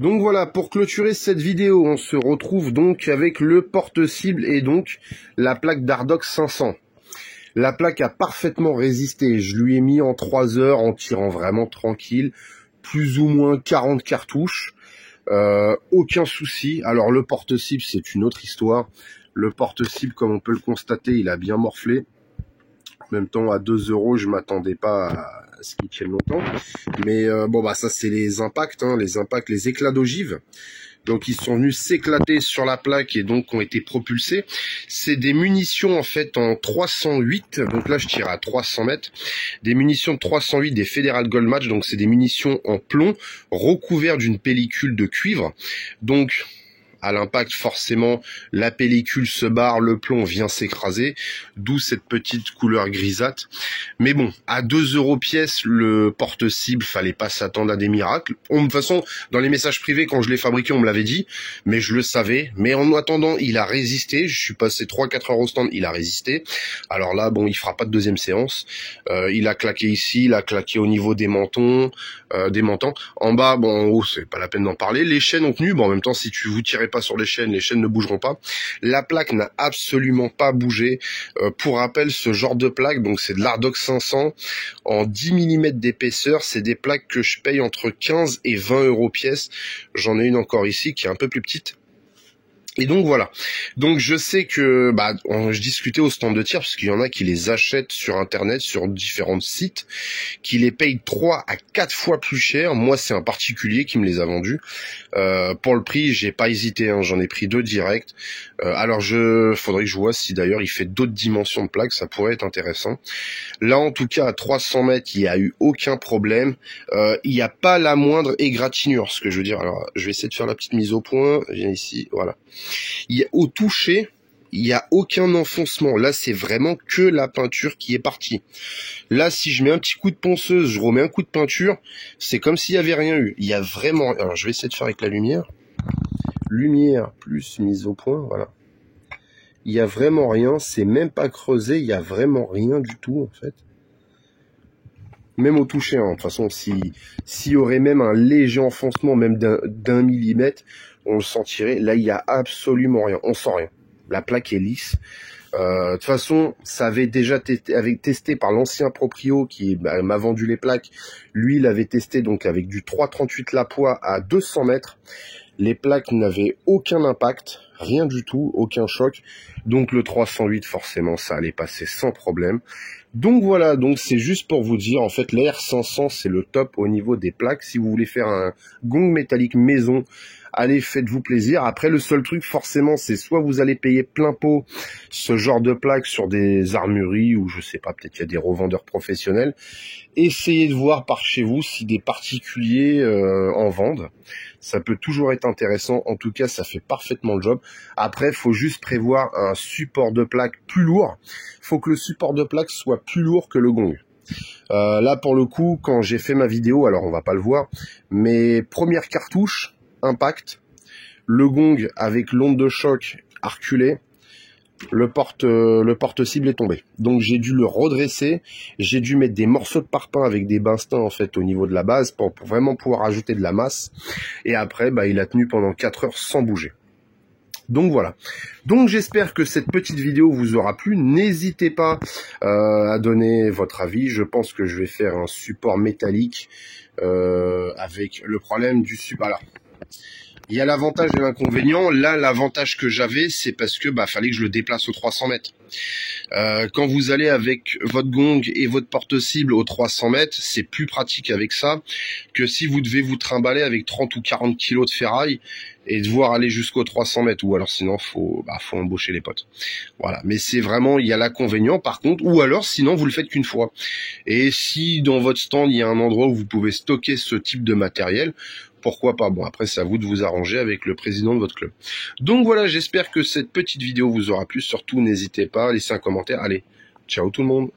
Donc voilà, pour clôturer cette vidéo, on se retrouve donc avec le porte-cible et donc la plaque d'Hardox 500. La plaque a parfaitement résisté, je lui ai mis en 3 heures en tirant vraiment tranquille, plus ou moins 40 cartouches, aucun souci. Alors le porte-cible c'est une autre histoire, le porte-cible comme on peut le constater il a bien morflé. En même temps, à 2 € je m'attendais pas à ce qu'il tienne longtemps. Mais bon, bah ça, c'est les impacts, hein, les éclats d'ogive. Donc, ils sont venus s'éclater sur la plaque et donc ont été propulsés. C'est des munitions, en fait, en 308. Donc là, je tire à 300 mètres. Des munitions de 308 des Federal Gold Match. Donc, c'est des munitions en plomb recouvertes d'une pellicule de cuivre. Donc, à l'impact, forcément, la pellicule se barre, le plomb vient s'écraser, d'où cette petite couleur grisâtre. Mais bon, à 2 € pièce, le porte-cible, fallait pas s'attendre à des miracles. De toute façon, dans les messages privés, quand je l'ai fabriqué, on me l'avait dit, mais je le savais. Mais en attendant, il a résisté. Je suis passé 3-4 heures au stand, il a résisté. Alors là, bon, il fera pas de deuxième séance. Il a claqué ici, il a claqué au niveau des mentons, des mentons. En bas, bon, en haut, c'est pas la peine d'en parler. Les chaînes ont tenu. Bon, en même temps, si vous tirez pas sur les chaînes ne bougeront pas. La plaque n'a absolument pas bougé. Pour rappel, ce genre de plaque, donc c'est de l'Hardox 500 en 10 mm d'épaisseur. C'est des plaques que je paye entre 15 et 20 € pièce. J'en ai une encore ici qui est un peu plus petite. Et donc voilà, donc je sais que je discutais au stand de tir parce qu'il y en a qui les achètent sur internet, sur différents sites, qui les payent 3 à 4 fois plus cher. Moi c'est un particulier qui me les a vendus. Pour le prix, j'ai pas hésité, hein, j'en ai pris 2 directs. Alors faudrait que je vois si d'ailleurs il fait d'autres dimensions de plaques, ça pourrait être intéressant. Là en tout cas à 300 mètres, il n'y a eu aucun problème. Il n'y a pas la moindre égratignure, ce que je veux dire. Alors je vais essayer de faire la petite mise au point. Viens ici, voilà. Au toucher, il n'y a aucun enfoncement. Là, c'est vraiment que la peinture qui est partie. Là, si je mets un petit coup de ponceuse, je remets un coup de peinture, c'est comme s'il n'y avait rien eu. Il y a vraiment... Alors, je vais essayer de faire avec la lumière. Lumière plus mise au point, voilà. Il n'y a vraiment rien. C'est même pas creusé. Il n'y a vraiment rien du tout, en fait. Même au toucher, hein. De toute façon, s'il y aurait même un léger enfoncement, même d'un millimètre, on le sentirait. Là, il y a absolument rien. On sent rien. La plaque est lisse. De toute façon, ça avait déjà été testé par l'ancien proprio qui m'a vendu les plaques. Lui, il avait testé donc avec du 338 Lapoix à 200 mètres. Les plaques n'avaient aucun impact, rien du tout, aucun choc. Donc le 308, forcément, ça allait passer sans problème. Donc voilà, donc c'est juste pour vous dire, en fait, la R500, c'est le top au niveau des plaques. Si vous voulez faire un gong métallique maison, allez, faites-vous plaisir. Après, le seul truc, forcément, c'est soit vous allez payer plein pot ce genre de plaques sur des armureries ou je sais pas, peut-être qu'il y a des revendeurs professionnels. Essayez de voir par chez vous si des particuliers en vendent. Ça peut toujours être intéressant. En tout cas, ça fait parfaitement le job. Après, il faut juste prévoir un support de plaque plus lourd. Il faut que le support de plaque soit plus lourd que le gong. Là, pour le coup, quand j'ai fait ma vidéo, alors on va pas le voir, mes premières cartouches, impact, le gong avec l'onde de choc arculée, le porte-cible est tombé. Donc j'ai dû le redresser, j'ai dû mettre des morceaux de parpaing avec des bastins en fait au niveau de la base pour vraiment pouvoir ajouter de la masse. Et après, il a tenu pendant 4 heures sans bouger. Donc voilà. Donc j'espère que cette petite vidéo vous aura plu. N'hésitez pas à donner votre avis. Je pense que je vais faire un support métallique avec le problème du support. Alors, il y a l'avantage et l'inconvénient. Là, l'avantage que j'avais, c'est parce que fallait que je le déplace aux 300 mètres. Quand vous allez avec votre gong et votre porte-cible aux 300 mètres, c'est plus pratique avec ça que si vous devez vous trimballer avec 30 ou 40 kilos de ferraille et devoir aller jusqu'aux 300 mètres. Ou alors sinon, faut embaucher les potes. Voilà. Mais c'est vraiment, il y a l'inconvénient par contre. Ou alors sinon, vous le faites qu'une fois. Et si dans votre stand, il y a un endroit où vous pouvez stocker ce type de matériel, pourquoi pas? Bon, après, c'est à vous de vous arranger avec le président de votre club. Donc voilà, j'espère que cette petite vidéo vous aura plu. Surtout, n'hésitez pas à laisser un commentaire. Allez, ciao tout le monde!